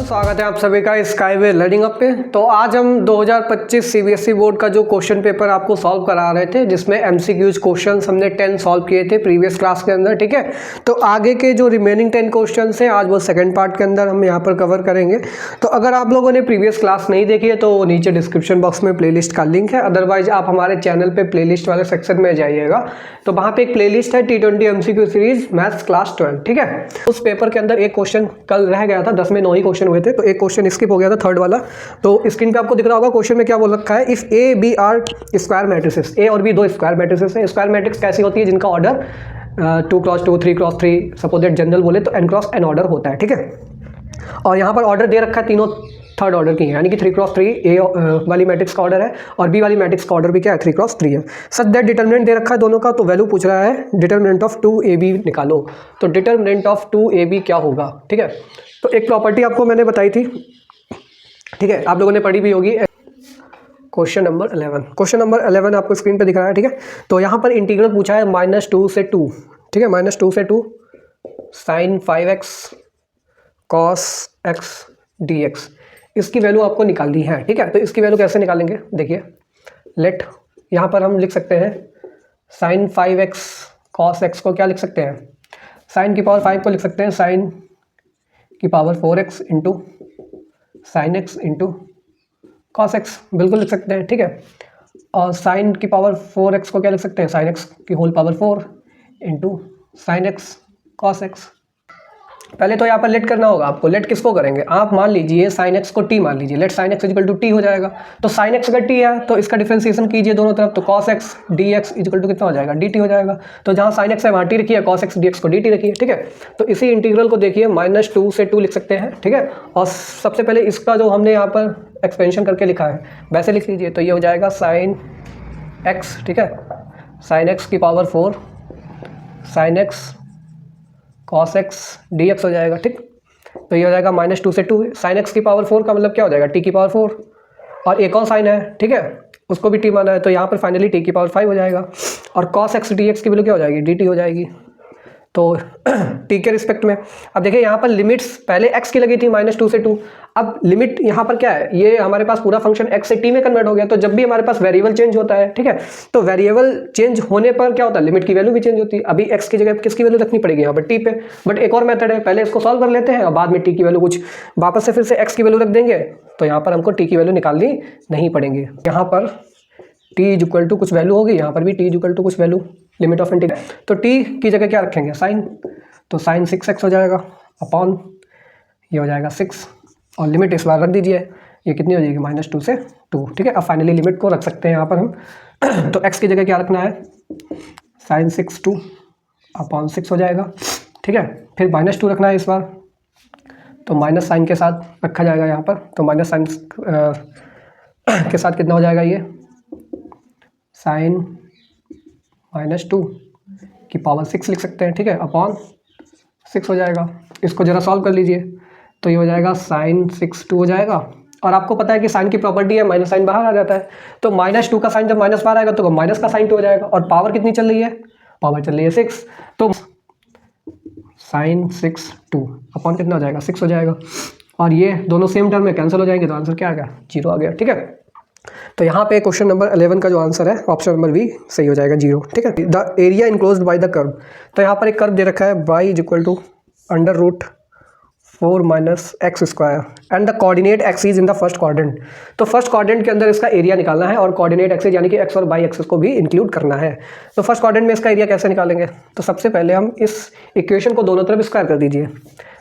स्वागत है आप सभी का स्काईवे लर्निंग अप पे। तो आज हम 2025 सीबीएसई बोर्ड का जो क्वेश्चन पेपर आपको सॉल्व करा रहे थे, जिसमें एमसीक्यूज क्वेश्चंस हमने 10 सॉल्व किए थे प्रीवियस क्लास के अंदर। ठीक है, तो आगे के जो रिमेनिंग 10 क्वेश्चंस हैं आज वो सेकंड पार्ट के अंदर हम यहाँ पर कवर करेंगे। तो अगर आप लोगों ने प्रीवियस क्लास नहीं देखी है तो नीचे डिस्क्रिप्शन बॉक्स में प्लेलिस्ट का लिंक है, अदरवाइज आप हमारे चैनल पर प्लेलिस्ट वाले सेक्शन में जाइएगा तो वहाँ पे एक प्लेलिस्ट है T20 MCQ series maths class 12। ठीक है, उस पेपर के अंदर एक क्वेश्चन कल रह गया था, 10 में 9 ही क्वेश्चन हुए थे, तो एक क्वेश्चन स्किप हो गया था, थर्ड वाला। तो स्क्रीन पे आपको दिख रहा होगा क्वेश्चन में क्या बोल रखा है, if A B are square matrices, A और बी दो स्क्वायर मैट्रिसेस है। स्क्वायर मैट्रिक्स कैसी होती है, जिनका order 2x2 3x3 suppose that general बोले तो n×n ऑर्डर होता है। ठीक है, और यहाँ पर ऑर्डर दे रखा है, तीनों थर्ड ऑर्डर की है, यानी कि 3x3 ए वाली मैट्रिक्स का ऑर्डर है और बी वाली मैट्रिक्स का ऑर्डर भी क्या है, 3x3 है। सच दैट डिटर्मिनेंट दे रखा है दोनों का, तो वैल्यू पूछ रहा है डिटर्मिनेंट ऑफ 2ab निकालो। तो डिटर्मिनेंट ऑफ 2ab क्या होगा। ठीक है, तो एक प्रॉपर्टी आपको मैंने बताई थी, ठीक है, आप लोगों ने पढ़ी भी होगी। क्वेश्चन नंबर 11, क्वेश्चन नंबर 11 आपको स्क्रीन पे दिख रहा है। ठीक है, तो यहाँ पर इंटीग्रल पूछा है -2 से 2। ठीक है, -2 से 2 sin 5x cos x dx, इसकी वैल्यू आपको निकालनी है। ठीक है, तो इसकी वैल्यू कैसे निकालेंगे, देखिए लेट यहाँ पर हम लिख सकते हैं sin 5x cos x को क्या लिख सकते हैं, sin की पावर 5 को लिख सकते हैं sin की power 4x into sine x into cos x, बिल्कुल लिख सकते हैं। ठीक है, और साइन की पावर 4x को क्या लिख सकते हैं, साइन एक्स की whole power 4 into sine x cos x. पहले तो यहाँ पर लेट करना होगा आपको। लेट किसको करेंगे, आप मान लीजिए साइन एक्स को t मान लीजिए, let sine x equal to T हो जाएगा। तो साइन एक्स अगर t है तो इसका डिफ्रेंसिएशन कीजिए दोनों तरफ, तो cos x d x equal to कितना हो जाएगा, dt हो जाएगा। तो जहाँ साइन एक्स है वहाँ t रखिए, कॉस एक्स डी एक्स को dt रखिए। ठीक है, तो इसी इंटीग्रल को देखिए -2 से 2 लिख सकते हैं। ठीक है, और सबसे पहले इसका जो हमने यहाँ पर एक्सपेंशन करके लिखा है वैसे लिख लीजिए, तो ये हो जाएगा साइन एक्स। ठीक है, साइन एक्स की power 4 sign x cos x d x हो जाएगा। ठीक, तो ये हो जाएगा -2 से 2, साइन एक्स की पावर 4 का मतलब क्या हो जाएगा, टी की पावर 4, और एक और साइन है, ठीक है, उसको भी टी माना है, तो यहाँ पर फाइनली टी की पावर 5 हो जाएगा, और कॉस एक्स डी एक्स की वैल्यू क्या हो जाएगी, डी टी हो जाएगी। तो टी के रिस्पेक्ट में अब देखिए यहाँ पर लिमिट्स पहले x की लगी थी -2 से 2, अब लिमिट यहाँ पर क्या है, ये हमारे पास पूरा फंक्शन x से t में कन्वर्ट हो गया। तो जब भी हमारे पास वेरिएबल चेंज होता है, ठीक है, तो वेरिएबल चेंज होने पर क्या होता है, लिमिट की वैल्यू भी चेंज होती है। अभी x की जगह किसकी वैल्यू रखनी पड़ेगी यहाँ पर, t पे। बट एक और मेथड है, पहले इसको सॉल्व कर लेते हैं और बाद में t की वैल्यू कुछ वापस से फिर से x की वैल्यू रख देंगे, तो यहाँ पर हमको t की वैल्यू निकालनी नहीं पड़ेंगे। यहाँ पर t इक्वल टू कुछ वैल्यू होगी, यहाँ पर भी t इक्वल टू कुछ वैल्यू, लिमिट ऑफ इंटीग्रल। तो t की जगह क्या रखेंगे, साइन, तो साइन 6x हो जाएगा अपॉन ये हो जाएगा 6, और लिमिट इस बार रख दीजिए, ये कितनी हो जाएगी, -2 से 2। ठीक है, अब फाइनली लिमिट को रख सकते हैं यहाँ पर हम। तो x की जगह क्या रखना है, साइन 6 अपॉन 6 हो जाएगा। ठीक है, फिर -2 रखना है इस बार, तो माइनस साइन के साथ रखा जाएगा यहाँ पर, तो माइनस साइन के साथ कितना हो जाएगा, ये साइन -2 की पावर 6 लिख सकते हैं। ठीक है, अपॉन 6 हो जाएगा। इसको ज़रा सॉल्व कर लीजिए, तो ये हो जाएगा साइन 6 हो जाएगा, और आपको पता है कि साइन की प्रॉपर्टी है माइनस साइन बाहर आ जाता है, तो -2 का साइन जब माइनस बाहर आएगा तो माइनस का साइन 2 हो जाएगा, और पावर कितनी चल रही है, पावर चल रही है 6, तो साइन 6 अपॉन कितना हो जाएगा, 6 हो जाएगा, और ये दोनों सेम टर्म में कैंसिल हो जाएंगे, तो आंसर क्या आ गया, 0 आ गया। ठीक है, तो यहाँ पे क्वेश्चन नंबर 11 का जो आंसर है ऑप्शन नंबर बी सही हो जाएगा, 0। ठीक है, the area enclosed by the curve, तो यहाँ पर एक कर्व दे रखा है y equal to √4 - x² and the coordinate x is in the first quadrant. तो फर्स्ट क्वाड्रेंट के अंदर इसका एरिया निकालना है, और कोऑर्डिनेट एक्सिस यानी कि x और y एक्सिस को भी इंक्लूड करना है। तो फर्स्ट क्वाड्रेंट में इसका एरिया कैसे निकालेंगे, तो सबसे पहले हम इस इक्वेशन को दोनों तरफ स्क्वायर कर दीजिए,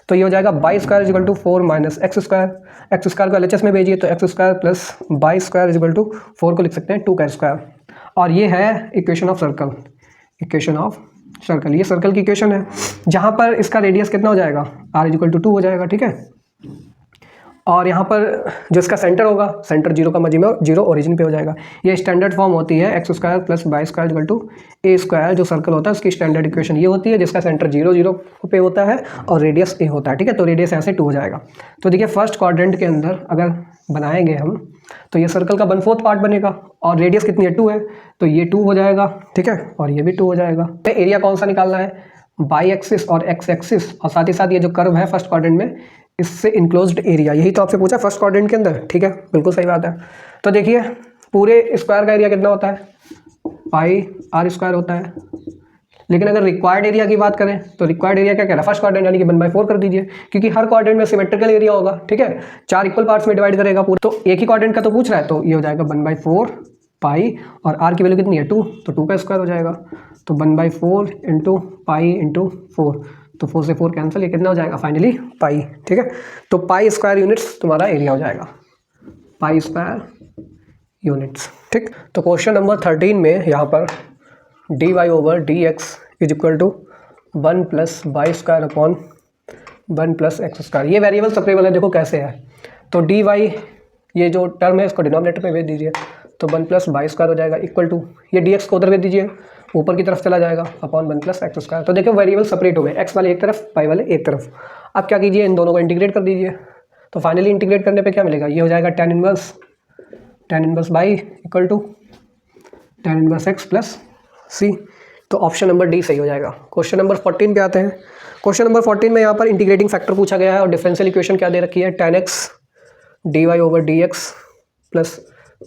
तो ये हो जाएगा y² = 4 - x², x² को LHS में भेजिए, तो x² + y² = 4 को लिख सकते हैं 2 का स्क्वायर, और ये है equation of circle, equation of circle, ये सर्कल की इक्वेशन है, जहाँ पर इसका रेडियस कितना हो जाएगा, r = 2 हो जाएगा। ठीक है, और यहाँ पर जो इसका सेंटर होगा, सेंटर 0 का मजी में 0 ओरिजिन पे हो जाएगा। ये स्टैंडर्ड फॉर्म होती है x² + y² = a², जो सर्कल होता है उसकी स्टैंडर्ड इक्वेशन ये होती है, जिसका सेंटर 0 0 पे होता है और रेडियस a होता है। ठीक है, तो रेडियस ऐसे 2 हो जाएगा। तो देखिए फर्स्ट क्वाड्रेंट के अंदर अगर बनाएंगे हम, तो ये सर्कल का 1/4 पार्ट बनेगा, और रेडियस कितनी है, 2 है, तो ये 2 हो जाएगा। ठीक है, और ये भी 2 हो जाएगा। एरिया कौन सा निकालना है, y एक्सिस और x एक्सिस, और साथ ही साथ ये जो कर्व है फर्स्ट क्वाड्रेंट में इससे इनक्लोज्ड एरिया, यही तो आपसे पूछा फर्स्ट क्वाड्रेंट के अंदर, ठीक है, बिल्कुल सही बात है। तो देखिए पूरे स्क्वायर का एरिया कितना होता है, पाई आर स्क्वायर होता है। लेकिन अगर रिक्वायर्ड एरिया की बात करें तो रिक्वायर्ड एरिया क्या कह रहा है, फर्स्ट क्वाड्रेंट यानी कि 1/4 कर दीजिए, क्योंकि हर क्वाड्रेंट में सिमेट्रिकल एरिया होगा, ठीक है, 4 इक्वल पार्ट्स में डिवाइड करेगा पूरा, तो एक ही क्वाड्रेंट का तो पूछ रहा है, तो ये हो जाएगा 1/4 पाई, और आर की वैल्यू कितनी है 2, तो 2 का स्क्वायर हो जाएगा, तो 1/4 इंटू पाई इंटू 4, तो 4 से 4 कैंसिल, ये कितना हो जाएगा फाइनली पाई, ठीक है। तो पाई स्क्वायर यूनिट्स तुम्हारा एरिया हो जाएगा, पाई स्क्वायर यूनिट्स, ठीक। तो क्वेश्चन नंबर 13 में यहाँ पर dy over dx is equal to 1 plus y square upon 1 plus x square, ये वेरिएबल सेपरेबल है, देखो कैसे है। तो dy ये जो टर्म है इसको डिनोमिनेटर में भेज दीजिए, तो 1 प्लस वाई स्क्वायर हो जाएगा इक्वल टू, ये dx को उधर भेज दीजिए, ऊपर की तरफ चला जाएगा, अपॉन 1 प्लस एक्स स्क्वायर। तो देखो वेरिएबल सेपरेट हो गए, एक्स वाले एक तरफ, वाई वाले एक तरफ। अब क्या कीजिए, इन दोनों को इंटीग्रेट कर दीजिए, तो फाइनली इंटीग्रेट करने पे क्या मिलेगा, ये हो जाएगा tan inverse by equal to tan inverse x plus c. तो ऑप्शन नंबर डी सही हो जाएगा। क्वेश्चन नंबर 14 पे आते हैं। क्वेश्चन नंबर 14 में यहाँ पर इंटीग्रेटिंग फैक्टर पूछा गया है और डिफरेंशियल इक्वेशन क्या दे रखी है, tan x dy over dx plus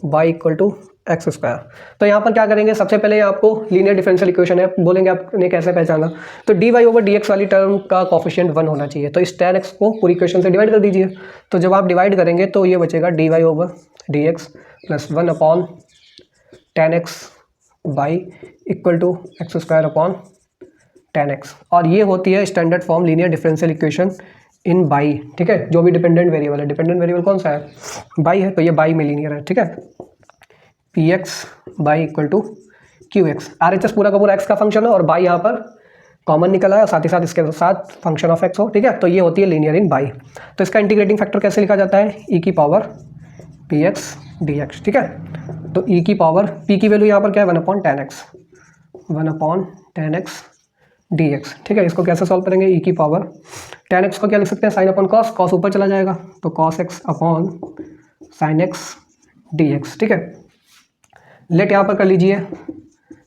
y equal to x square. तो यहाँ पर क्या करेंगे, सबसे पहले आपको लीनियर डिफरेंशियल इक्वेशन है, बोलेंगे आपने कैसे पहचाना, तो dy ओवर dx वाली टर्म का कॉफिशिएंट 1 होना चाहिए, तो इस tan x को पूरी इक्वेशन से डिवाइड कर दीजिए। तो जब आप डिवाइड करेंगे तो ये बचेगा dy over dx plus 1 upon tan x y equal to x square upon tan x, और ये होती है standard form linear differential equation in y, ठीक है। जो भी डिपेंडेंट वेरिएबल है, डिपेंडेंट वेरिएबल कौन सा है, बाई है, तो ये बाई में लीनियर है, ठीक है। P x y equal to Q x, R H S पूरा का पूरा एक्स का फंक्शन है और बाई यहाँ पर कॉमन निकला है, साथ ही साथ इसके साथ फंक्शन ऑफ एक्स हो, ठीक है। तो ये होती है लीनियर इन बाई। तो इसका इंटीग्रेटिंग फैक्टर कैसे लिखा जाता है, ई की power P x d x, ठीक है। तो ई की पावर पी की वैल्यू यहाँ पर क्या है 1 upon tan x, 1 upon tan x dx, ठीक है। इसको कैसे सॉल्व करेंगे, ई की पावर tan x को क्या लिख सकते हैं, साइन अपॉन कॉस, कॉस ऊपर चला जाएगा, तो cos x upon sine x dx, ठीक है। लेट यहाँ पर कर लीजिए,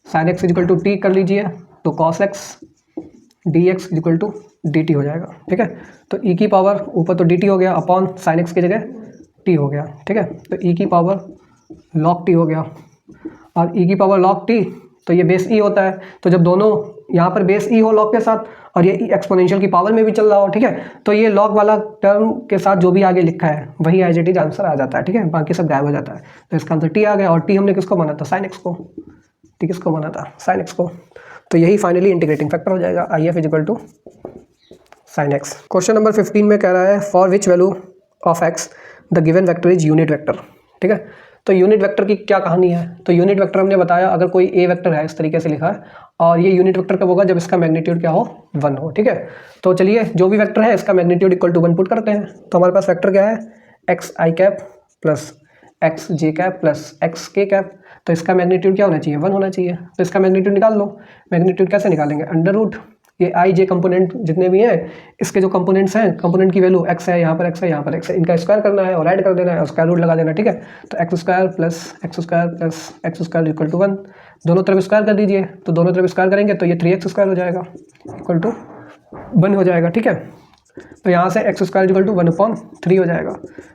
sine x equal to t कर लीजिए, तो cos x dx equal to dt हो जाएगा, ठीक है। तो ई की पावर ऊपर तो dt हो गया, अपॉन साइन x की जगह t हो गया, ठीक है। तो ई की पावर log t हो गया, और e की पावर log t, तो ये बेस e होता है, तो जब दोनों यहाँ पर बेस e हो log के साथ और ये एक्सपोनेंशियल की पावर में भी चल रहा हो, ठीक है, तो ये log वाला टर्म के साथ जो भी आगे लिखा है वही एज इट इज आंसर आ जाता है, ठीक है, बाकी सब गायब हो जाता है। तो इसका आंसर t आ गया, और t हमने किसको माना था, साइन x को, t किसको माना था, साइन x को, तो यही फाइनली इंटीग्रेटिंग फैक्टर हो जाएगा, I F equal to sine x। Question number 15 में कह रहा है for which value of x the given vector is unit vector, ठीक है। तो यूनिट वेक्टर की क्या कहानी है, तो यूनिट वेक्टर हमने बताया अगर कोई ए वेक्टर है, इस तरीके से लिखा है, और ये यूनिट वेक्टर कब होगा, जब इसका मैग्नीट्यूड क्या हो 1 हो, ठीक है। तो चलिए जो भी वेक्टर है इसका मैग्नीट्यूड इक्वल टू 1 पुट करते हैं, तो हमारे पास वेक्टर क्या है, एक्स आई कैप प्लस एक्स जे कैप प्लस एक्स के कैप, तो इसका मैग्नीट्यूड क्या होना चाहिए 1 होना चाहिए। तो इसका मैग्नीट्यूड निकाल लो, मैग्नीट्यूड कैसे निकालेंगे, अंडर रूट ये आई जे कंपोनेंट जितने भी हैं, इसके जो कंपोनेंट्स हैं, कंपोनेंट की वैल्यू एक्स है, यहाँ पर एक्स है, यहाँ पर एक्स है, इनका स्क्वायर करना है और ऐड कर देना है और स्क्वायर रूट लगा देना, ठीक है। तो x square plus x square equal to 1, दोनों तरफ स्क्वायर कर दीजिए, तो दोनों तरफ स्क्वायर करेंगे तो ये 3x स्क्वायर हो जाएगा इक्वल टू 1 हो जाएगा, ठीक है। तो यहाँ से एक्स स्क्वायर इक्वल टू 1/3 हो जाएगा,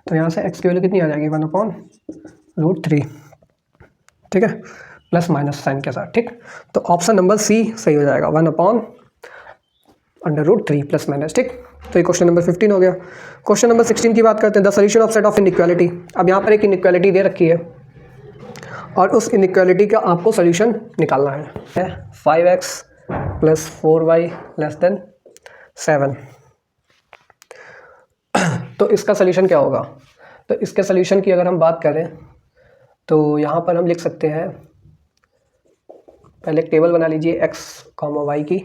तो यहाँ से एक्स की वैल्यू कितनी आ जाएगी 1/√3, ठीक है, प्लस माइनस साइन के साथ, ठीक। तो ऑप्शन नंबर सी सही हो जाएगा, 1/√3 प्लस माइनस, ठीक। तो ये क्वेश्चन नंबर 15 हो गया। क्वेश्चन नंबर 16 की बात करते हैं, the solution of set of inequality. अब यहाँ पर एक इनइक्वालिटी दे रखी है और उस इनइक्वालिटी का आपको सोल्यूशन निकालना है 5x plus 4y less than 7। तो इसका सोल्यूशन क्या होगा, तो इसके सोल्यूशन की अगर हम बात करें तो यहाँ पर हम लिख सकते हैं, पहले एक टेबल बना लीजिए x, y की।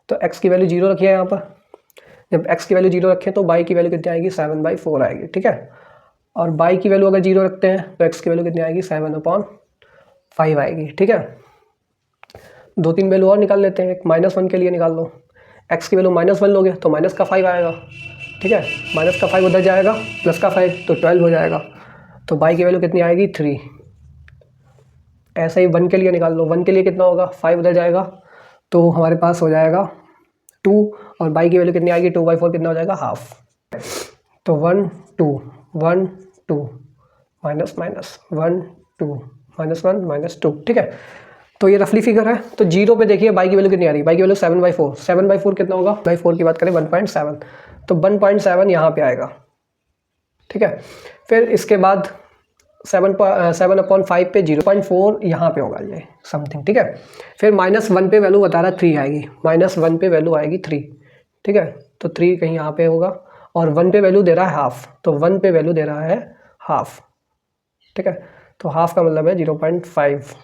तो x की वैल्यू 0 रखिए यहाँ पर, जब x की वैल्यू 0 रखें तो y की वैल्यू कितनी आएगी 7/4 आएगी, ठीक है। और y की वैल्यू अगर 0 रखते हैं तो x की वैल्यू कितनी आएगी 7/5 आएगी, ठीक है। 2-3 वैल्यू और निकाल लेते हैं, एक -1 के लिए निकाल लो, x की वैल्यू -1 लोगे तो माइनस का 5 आएगा, ठीक है, माइनस का 5 उधर जाएगा, प्लस का 5 तो 12 हो जाएगा, तो y की वैल्यू कितनी आएगी 3। ऐसे ही 1 के लिए निकाल लो, 1 के लिए कितना होगा 5 उधर जाएगा, तो हमारे पास हो जाएगा 2, और y की वैल्यू कितनी आएगी 2/4 कितना हो जाएगा हाफ, तो 1 2 1 2 माइनस माइनस 1 2 माइनस 1 माइनस 2, ठीक है। तो ये रफली फिगर है। तो जीरो पे देखिए बाई की वैल्यू कितनी आ रही है, बाई की वैल्यू 7/4, 7/4 कितना होगा, बाई 4 की बात करें 1.7, तो 1.7 यहाँ पे आएगा, ठीक है। फिर इसके बाद 7/5 पे 0.4 यहाँ पे होगा ये समथिंग, ठीक है। फिर -1 पे वैल्यू बता रहा है 3 आएगी, -1 पे वैल्यू आएगी 3, ठीक है। तो 3 कहीं यहाँ पे होगा, और 1 पे वैल्यू दे रहा है हाफ, तो 1 पे वैल्यू दे रहा है हाफ, ठीक है। तो हाफ का मतलब है 0.5,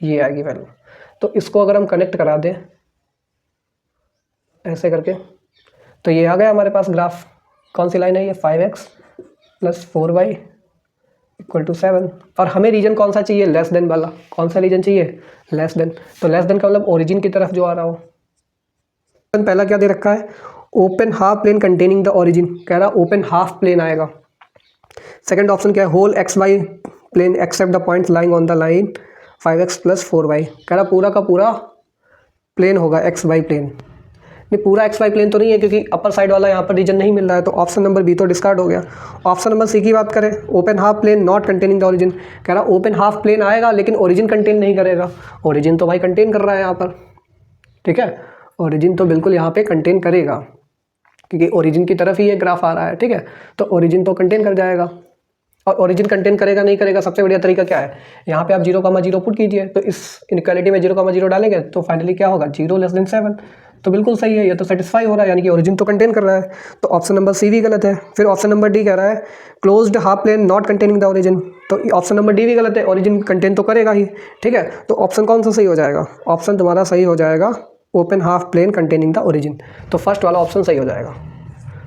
ये आएगी वैल्यू। तो इसको अगर हम कनेक्ट करा दें ऐसे करके, तो ये आ गया हमारे पास ग्राफ। कौन सी लाइन है ये, 5x + 4y = 7। और हमें रीजन कौन सा चाहिए, लेस देन वाला। कौन सा रीजन चाहिए, लेस देन। तो लेस देन का मतलब ओरिजिन की तरफ जो आ रहा हो। पहला क्या दे रखा है, open half plane containing the origin, कह रहा ओपन हाफ प्लेन आएगा। सेकंड ऑप्शन क्या है, whole XY plane except the points lying on the line 5x + 4y, कह रहा पूरा का पूरा प्लेन होगा XY प्लेन। नहीं, पूरा XY प्लेन तो नहीं है, क्योंकि अपर साइड वाला यहाँ पर रीजन नहीं मिल रहा है, तो ऑप्शन नंबर बी तो डिस्कार्ड हो गया। ऑप्शन नंबर सी की बात करें, open half plane not containing the origin, कह रहा ओपन हाफ प्लेन आएगा लेकिन ओरिजिन कंटेन नहीं करेगा। ओरिजिन तो भाई कंटेन कर रहा है यहाँ पर, ठीक है। ओरिजिन तो बिल्कुल यहाँ पे कंटेन करेगा, क्योंकि ओरिजिन की तरफ ही ये ग्राफ आ रहा है, ठीक है। तो ओरिजिन तो कंटेन कर जाएगा। और ओरिजिन कंटेन करेगा नहीं करेगा, सबसे बढ़िया तरीका क्या है, यहाँ पे आप 0,0 पुट कीजिए, तो इस इनइक्वालिटी में 0,0 डालेंगे तो फाइनली क्या होगा, 0 < 7। तो बिल्कुल सही है, ये तो सेटिस्फाई हो रहा है, यानी कि ओरिजिन तो कंटेन कर रहा है। तो ऑप्शन नंबर सी भी गलत है। फिर ऑप्शन नंबर डी कह रहा है closed half plane not containing the origin, तो ऑप्शन नंबर डी भी गलत है, ओरिजिन कंटेन तो करेगा ही, ठीक है। तो ऑप्शन कौन सा सही हो जाएगा, ऑप्शन तुम्हारा सही हो जाएगा open half plane containing the origin, तो फर्स्ट वाला ऑप्शन सही हो जाएगा।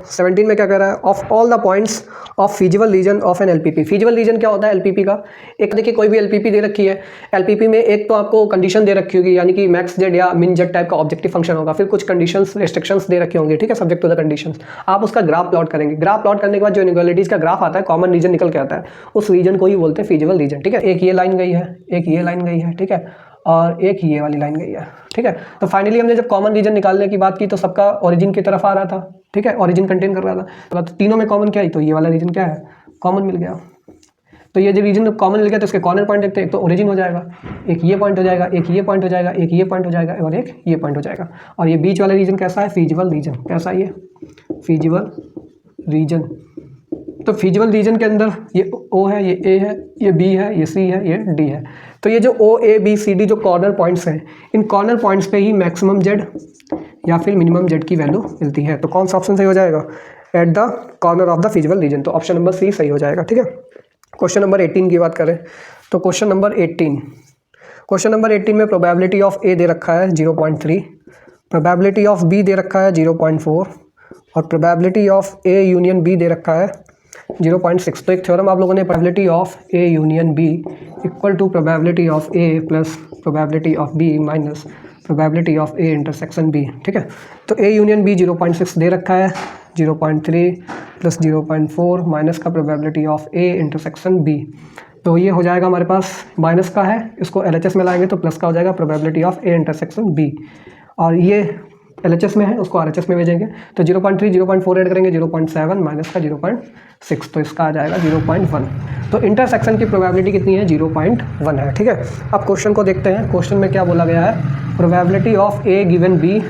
17 में क्या कह रहा है, of all the points of feasible region of an LPP. Feasible region क्या होता है एलपीपी का, एक देखिए कोई भी एलपीपी दे रखी है, एलपीपी में एक तो आपको कंडीशन दे रखी होगी, यानी कि मैक्स जेड या मिन जेड टाइप का ऑब्जेक्टिव फंक्शन होगा, फिर कुछ कंडीशंस रिस्ट्रिक्शंस दे रखे होंगे, ठीक है, सब्जेक्ट टू द कंडीशंस। आप उसका ग्राफ प्लॉट करेंगे, ग्राफ प्लॉट करने के बाद जो इनइक्वालिटीज का ग्राफ आता है, कॉमन रीजन निकल के आता है, उस रीजन को ही बोलते हैं फीजिबल रीजन, ठीक है। एक ये लाइन गई है, एक ये लाइन गई है, ठीक है, और एक ये वाली लाइन गई है, ठीक है। तो फाइनली हमने जब कॉमन रीजन निकालने की बात की तो सबका ओरिजिन की तरफ आ रहा था, ठीक है, ओरिजिन कंटेन कर रहा था। तो तीनों में कॉमन क्या है, तो ये वाला रीजन क्या है, कॉमन मिल गया। तो ये जो रीजन कॉमन मिल गया तो इसके कॉर्नर पॉइंट देखते हैं, एक तो ओरिजिन हो जाएगा, एक ये पॉइंट हो जाएगा, एक ये पॉइंट हो जाएगा, एक ये पॉइंट हो जाएगा, और एक ये पॉइंट हो जाएगा। और ये बीच वाला रीजन कैसा है, फीजिबल रीजन। कैसा है ये, फीजिबल रीजन। तो फीजिबल रीजन के अंदर ये ओ है, ये ए है, ये बी है, ये सी है, ये डी है। तो ये जो ओ ए बी सी डी जो कॉर्नर पॉइंट्स हैं, इन कॉर्नर पॉइंट्स पे ही मैक्सिमम जेड या फिर मिनिमम जेड की वैल्यू मिलती है। तो कौन सा ऑप्शन सही हो जाएगा, at the corner of the feasible reason, तो ऑप्शन नंबर सी सही हो जाएगा, ठीक है। क्वेश्चन नंबर 18 की बात करें तो क्वेश्चन नंबर 18 में प्रोबेबिलिटी ऑफ ए दे रखा है 0.3, प्रोबेबिलिटी ऑफ बी दे रखा है 0.4, और probability of A union B दे रखा है 0.6। तो एक थ्योरम आप लोगों ने, probability of A union B equal to probability of A plus probability of B minus probability of A intersection B, ठीक है। तो ए यूनियन बी 0.6 दे रखा है, 0.3 प्लस 0.4 माइनस का probability of A intersection B, तो ये हो जाएगा हमारे पास, माइनस का है, इसको LHS में लाएंगे तो प्लस का हो जाएगा probability of A intersection B, और ये LHS में है उसको RHS में भेजेंगे। तो 0.3 0.4 ऐड करेंगे, 0.7 माइनस का 0.6, तो इसका आ जाएगा 0.1। तो इंटरसेक्शन की प्रोबेबिलिटी कितनी है, 0.1 है, ठीक है। अब क्वेश्चन को देखते हैं, क्वेश्चन में क्या बोला गया है, probability of A given B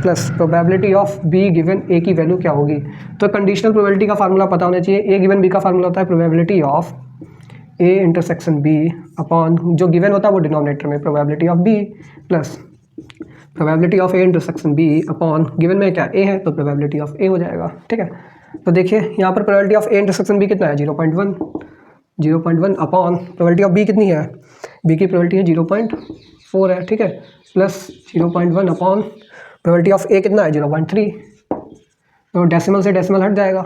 plus probability of B given A की वैल्यू क्या होगी। तो कंडीशनल प्रोबेबिलिटी का फार्मूला पता होना चाहिए, ए गिवन बी का फार्मूला होता है probability of A intersection B upon, जो गिवन होता है वो डिनोमिनेटर में probability of B plus probability of A intersection B upon, given में क्या ए है तो प्रोबेबिलिटी ऑफ ए हो जाएगा, ठीक है। तो देखिए यहाँ पर probability of A intersection B कितना है, 0.1 अपॉन प्रोबेबिलिटी ऑफ बी कितनी है, बी की प्रोबेबिलिटी है 0.4 है, ठीक है, प्लस 0.1 अपॉन प्रोबेबिलिटी ऑफ ए कितना है 0.3, तो डेसिमल से डेसिमल हट जाएगा,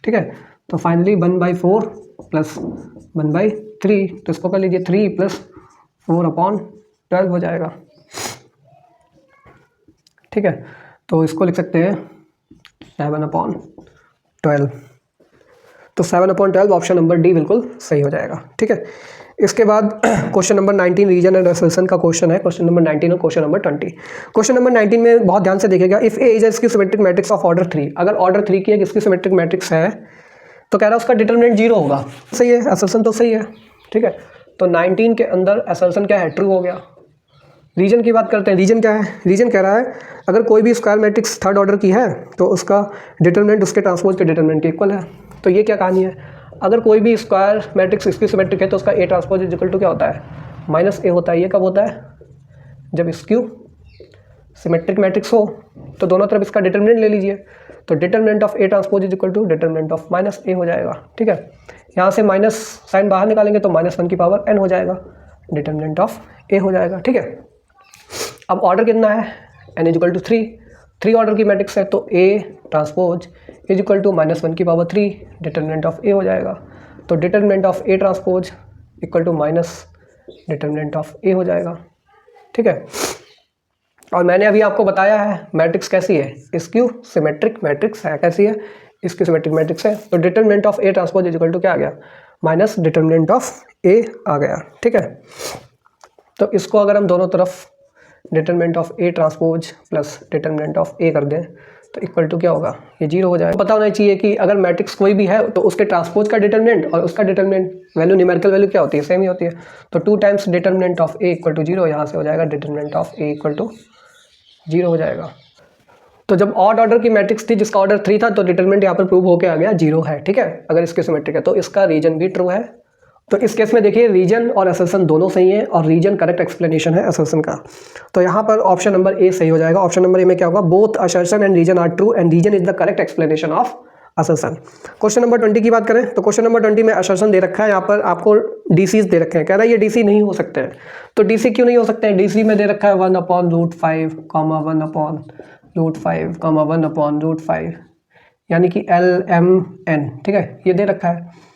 ठीक है। तो फाइनली 1/4 प्लस 1/3, तो इसको कर लीजिए 3 + 4/12 हो जाएगा, ठीक है। तो इसको लिख सकते हैं 7/12, तो 7/12 ऑप्शन नंबर डी बिल्कुल सही हो जाएगा, ठीक है। इसके बाद question number 19 reason and assertion का क्वेश्चन है, क्वेश्चन नंबर 19 और क्वेश्चन नंबर 20। क्वेश्चन नंबर 19 में बहुत ध्यान से देखिएगा, if A is a symmetric matrix of order 3, अगर ऑर्डर 3 की एक इसकी सिमेट्रिक मैट्रिक्स है तो कह रहा है उसका डिटरमिनेंट 0 होगा। सही है, असर्शन तो सही है, ठीक है। तो 19 के अंदर असर्शन क्या है, ट्रू हो गया। रीजन की बात करते हैं, रीजन क्या है, रीजन कह रहा है अगर कोई भी स्क्वायर मैट्रिक्स थर्ड ऑर्डर की है तो उसका डिटरमिनेंट उसके ट्रांसपोज के डिटरमिनेंट के इक्वल है। तो ये क्या कहानी है, अगर कोई भी स्क्वायर मैट्रिक्स इसकी सिमेट्रिक है तो उसका A transpose is equal to क्या होता है, माइनस ए होता है। ये कब होता है, जब स्क्यू सिमेट्रिक मैट्रिक्स हो तो दोनों तरफ इसका डिटरमिनेंट ले लीजिए, तो determinant of A transpose is equal to determinant of minus A हो जाएगा, ठीक है। यहाँ से माइनस साइन बाहर निकालेंगे तो -1 की पावर n हो जाएगा, डिटरमिनेंट ऑफ ए हो जाएगा, ठीक है। अब ऑर्डर कितना है, n is equal to 3 order की मैट्रिक्स है तो A transpose is equal to -1 की पावर 3, डिटरमिनेंट ऑफ ए हो जाएगा। तो determinant of A transpose equal to minus determinant of A हो जाएगा, ठीक है। और मैंने अभी आपको बताया है मैट्रिक्स कैसी है, स्क्यू सिमेट्रिक मैट्रिक्स है, कैसी है, इसकी सिमेट्रिक मैट्रिक्स है। तो determinant of A transpose is equal to क्या आ गया, माइनस डिटरमिनेंट ऑफ ए आ गया, ठीक है। तो इसको अगर हम दोनों तरफ determinant of A transpose plus determinant of A कर दें तो इक्वल टू क्या होगा, ये 0 हो जाएगा। पता होना चाहिए कि अगर मैट्रिक्स कोई भी है तो उसके ट्रांसपोज का डिटरमिनेंट और उसका डिटरमिनेंट वैल्यू न्यूमेरिकल वैल्यू क्या होती है, सेम ही होती है। तो 2 times determinant of A equal to 0, यहाँ से हो जाएगा determinant of A equal to 0 हो जाएगा। तो जब ऑड ऑर्डर की मैट्रिक्स थी जिसका ऑर्डर 3 था तो डिटरमिनेंट यहाँ पर प्रूव होकर आ गया 0 है, ठीक है। अगर इसके सिमेट्रिक है तो इसका रीजन भी ट्रू है। तो इस केस में देखिए रीजन और असर्शन दोनों सही है और रीजन करेक्ट एक्सप्लेनेशन है असर्शन का। तो यहाँ पर ऑप्शन नंबर ए सही हो जाएगा। ऑप्शन नंबर ए में क्या होगा, both assertion and reason are true and reason is the correct explanation of assertion. Question number 20 की बात करें तो क्वेश्चन नंबर 20 में असर्शन दे रखा है, यहाँ पर आपको डीसीज दे रखे हैं, कह रहा है ये डीसी नहीं हो सकते हैं। तो डीसी क्यों नहीं हो सकते हैं, डीसी में दे रखा है 1/√5, 1/√5, 1/√5, यानी कि LMN, ठीक है, ये दे रखा है।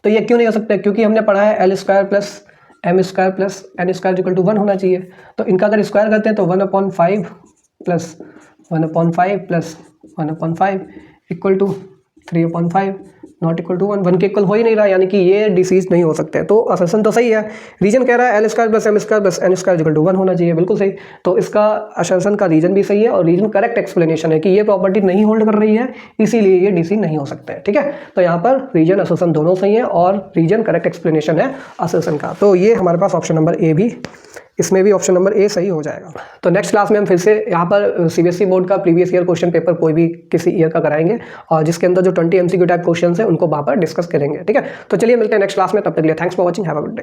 तो ये क्यों नहीं हो सकता, क्योंकि हमने पढ़ा है L² plus M² plus N² equal to 1 होना चाहिए। तो इनका अगर स्क्वायर करते हैं तो 1/5 plus 1/5 plus 1/5 equal to 3/5 not equal to 1 के इक्वल हो ही नहीं रहा, यानी कि ये डिसीज नहीं हो सकते। तो असर्शन तो सही है। रीजन कह रहा है L² plus M² plus N² equal to 1 होना चाहिए, बिल्कुल सही। तो इसका असर्शन का रीजन भी सही है और रीजन करेक्ट एक्सप्लेनेशन है कि ये प्रॉपर्टी नहीं होल्ड कर रही है, इसीलिए ये डीसी नहीं हो सकते हैं, ठीक है। तो यहाँ पर रीजन असर्शन दोनों सही है और रीजन करेक्ट एक्सप्लेनेशन है असर्शन का। तो ये हमारे पास ऑप्शन नंबर ए भी, इसमें भी ऑप्शन नंबर ए सही हो जाएगा। तो नेक्स्ट क्लास में हम फिर से यहाँ पर सीबीएसई बोर्ड का प्रीवियस ईयर क्वेश्चन पेपर कोई भी किसी ईयर का कराएंगे और जिसके अंदर जो 20 MCQ टाइप क्वेश्चन है उनको वहाँ पर डिस्कस करेंगे, ठीक है। तो चलिए मिलते हैं नेक्स्ट क्लास में, तब तक के लिए thanks for watching, have a good day.